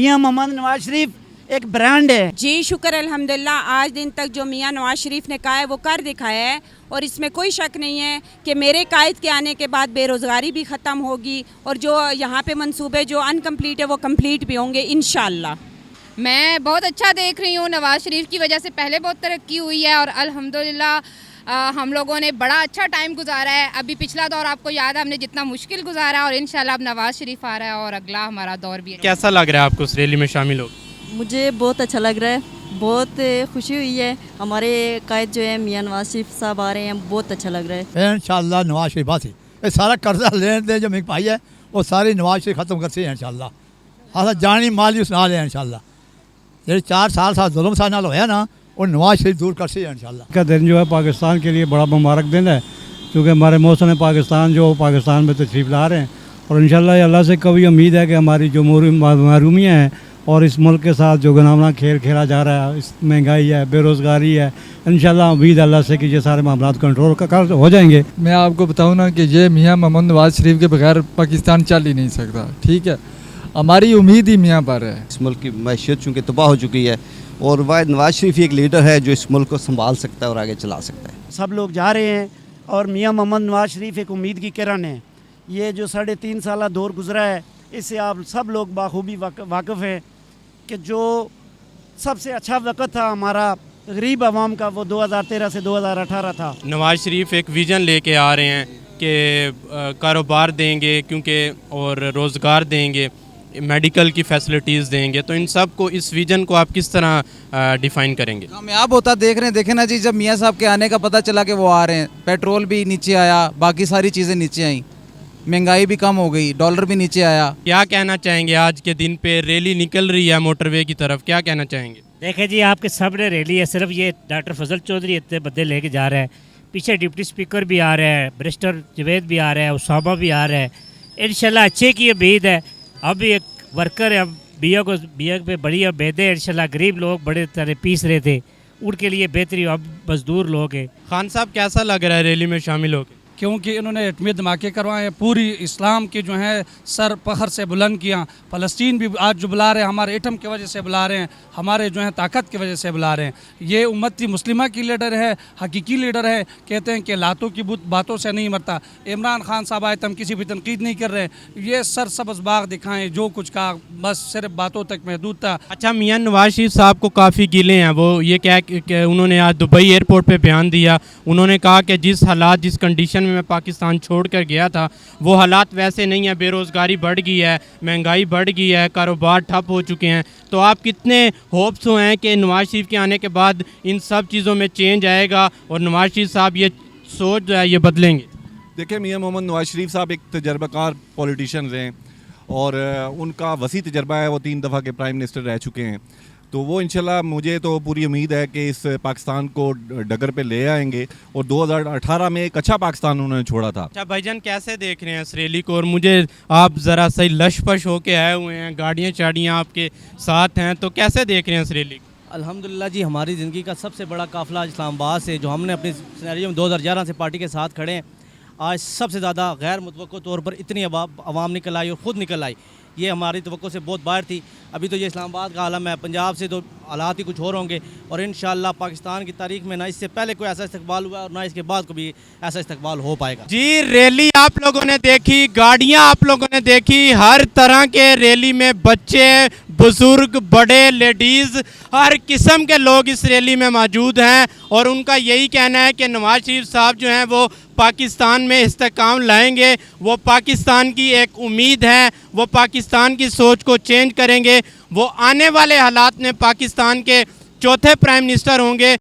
मियाँ मोहम्मद नवाज शरीफ एक ब्रांड है। जी शुक्र अल्हम्दुलिल्लाह, आज दिन तक जो मियाँ नवाज शरीफ ने कहा है वो कर दिखाया है और इसमें कोई शक नहीं है कि मेरे कायद के आने के बाद बेरोज़गारी भी ख़त्म होगी और जो यहाँ पे मंसूबे जो अनकम्प्लीट है वो कम्प्लीट भी होंगे इंशाअल्लाह। मैं बहुत अच्छा देख रही हूँ, नवाज शरीफ की वजह से पहले बहुत तरक्की हुई है और अल्हम्दुलिल्लाह हम लोगों ने बड़ा अच्छा टाइम गुजारा है। अभी पिछला दौर आपको याद है हमने जितना मुश्किल गुजारा है और इंशाल्लाह अब नवाज शरीफ आ रहा है और अगला हमारा दौर भी है। कैसा लग रहा है आपको इस रैली में शामिल हो? मुझे बहुत अच्छा लग रहा है, बहुत खुशी हुई है। हमारे कायद जो है मियाँ नवाज शरीफ साहब आ रहे हैं, बहुत अच्छा लग रहा है। इंशाअल्लाह नवाज शरीफ आते ये सारा कर्जा लेन देन जो मेरे भाई है वो सारी नवाज शरीफ ख़त्म करते हैं इंशाअल्लाह। हाँ जानी माली उस नाल है इंशाअल्लाह। ये 4 साल जुल्म सा नाल होया ना वो नवाज शरीफ दूर करते हैं इंशाअल्लाह। का दिन जो है पाकिस्तान के लिए बड़ा मुबारक दिन है, क्योंकि हमारे मौसम पाकिस्तान जो पाकिस्तान में तशरीफ़ ला रहे हैं और इंशाअल्लाह अल्लाह से कभी उम्मीद है कि हमारी जो महरूमियाँ हैं और इस मुल्क के साथ जो गुनामना खेल खेला जा रहा है, इस महंगाई है, बेरोज़गारी है, इंशाअल्लाह उम्मीद अल्लाह से कि ये सारे मामलात कंट्रोल कर हो जाएंगे। मैं आपको बताऊं ना कि ये मियाँ मोहम्मद नवाज शरीफ के बगैर पाकिस्तान चल ही नहीं सकता। ठीक है, हमारी उम्मीद ही मियाँ पर है। इस मुल्क की मैशियत चूँकि तबाह हो चुकी है और वाहिद नवाज शरीफ एक लीडर है जो इस मुल्क को संभाल सकता है और आगे चला सकता है। सब लोग जा रहे हैं और मियाँ मोहम्मद नवाज शरीफ एक उम्मीद की किरण है। ये जो 3.5 साल दौर गुजरा है इससे आप सब लोग बाखूबी वाकिफ़ हैं कि जो सबसे अच्छा वक्त था हमारा गरीब आवाम का वो 2013 से 2018 था। नवाज शरीफ एक विज़न लेके आ रहे हैं कि कारोबार देंगे क्योंकि और रोज़गार देंगे, मेडिकल की फैसिलिटीज़ देंगे, तो इन सब को इस विज़न को आप किस तरह डिफ़ाइन करेंगे? कामयाब होता देख रहे हैं। देखे ना जी, जब मियाँ साहब के आने का पता चला कि वो आ रहे हैं, पेट्रोल भी नीचे आया, बाकी सारी चीज़ें नीचे आई, महंगाई भी कम हो गई, डॉलर भी नीचे आया। क्या कहना चाहेंगे? आज के दिन पे रैली निकल रही है मोटरवे की तरफ, क्या कहना चाहेंगे? देखें जी, आपके सामने रैली है, सिर्फ ये डॉक्टर फजल चौधरी इतने बंदे लेके जा रहे हैं, पीछे डिप्टी स्पीकर भी आ रहे हैं, बैरिस्टर जवेद भी आ रहे हैं, उसामा भी आ रहे हैं। इंशाल्लाह अच्छे की उम्मीद है। अब भी एक वर्कर है, अब बिया पे बड़ी उम्मीद है इंशाल्लाह। गरीब लोग बड़े तरह पीस रहे थे, उनके लिए बेहतरी अब मजदूर लोग हैं। खान साहब कैसा लग रहा है रैली में शामिल होकर? क्योंकि इन्होंने एटमी धमाके करवाए, पूरी इस्लाम के जो हैं सर फखर से बुलंद किया। फ़लस्तीन भी आज जो बुला रहे हैं हमारे एटम की वजह से बुला रहे हैं, हमारे जो हैं ताकत की वजह से बुला रहे हैं। ये उम्मती मुस्लिमा की लीडर है, हकीकी लीडर है। कहते हैं कि लातों की बातों से नहीं मरता। इमरान खान साहब आए तो हम किसी भी तनकीद नहीं कर रहे हैं। ये सरसब्ज़ बाग दिखाएँ, जो कुछ कहा बस सिर्फ बातों तक महदूद था। अच्छा, मियाँ नवाज शरीफ साहब को काफ़ी गिले हैं, वो ये क्या उन्होंने आज दुबई एयरपोर्ट पर बयान दिया। उन्होंने कहा कि जिस हालात जिस कंडीशन में मैं पाकिस्तान छोड़ कर गया था वो हालात वैसे नहीं है, बेरोज़गारी बढ़ गई है, महंगाई बढ़ गई है, कारोबार ठप हो चुके हैं। तो आप कितने होप्स हैं कि नवाज शरीफ के आने के बाद इन सब चीज़ों में चेंज आएगा और नवाज शरीफ साहब ये सोच जो है ये बदलेंगे? देखिए, मियाँ मोहम्मद नवाज शरीफ साहब एक तजर्बाकार पॉलिटिशियन रहे और उनका वसी तजर्बा है, वो 3 दफ़ा के प्राइम मिनिस्टर रह चुके हैं। तो वो इंशाल्लाह मुझे तो पूरी उम्मीद है कि इस पाकिस्तान को डगर पे ले आएंगे और 2018 में एक अच्छा पाकिस्तान उन्होंने छोड़ा था। अच्छा भाईजान, कैसे देख रहे हैं इस रैली को? और मुझे आप ज़रा सही लशपश होके आए हुए हैं, गाड़ियाँ चाड़ियाँ आपके साथ हैं, तो कैसे देख रहे हैं इस रैली को? अल्हम्दुलिल्लाह जी, हमारी ज़िंदगी का सबसे बड़ा काफ़िला इस्लामाबाद से जो हमने अपनी सिनेरियो में 2011 से पार्टी के साथ खड़े हैं, आज सबसे ज़्यादा गैर मुतवक्को तौर पर इतनी आवाम निकल आई और ख़ुद निकल आई। ये हमारी तवक्को से बहुत बाहर थी। अभी तो ये इस्लामाबाद का आलम है, पंजाब से तो हालात ही कुछ और होंगे और इंशाअल्लाह पाकिस्तान की तारीख में ना इससे पहले कोई ऐसा इस्तकबाल हुआ और ना इसके बाद कभी ऐसा इस्तकबाल हो पाएगा। जी, रैली आप लोगों ने देखी, गाड़ियां आप लोगों ने देखी, हर तरह के रैली में बच्चे, बुजुर्ग, बड़े, लेडीज़, हर किस्म के लोग इस रैली में मौजूद हैं और उनका यही कहना है कि नवाज शरीफ साहब जो हैं वो पाकिस्तान में इस्तेकाम लाएंगे, वो पाकिस्तान की एक उम्मीद है, वो पाकिस्तान की सोच को चेंज करेंगे, वो आने वाले हालात में पाकिस्तान के चौथे प्राइम मिनिस्टर होंगे।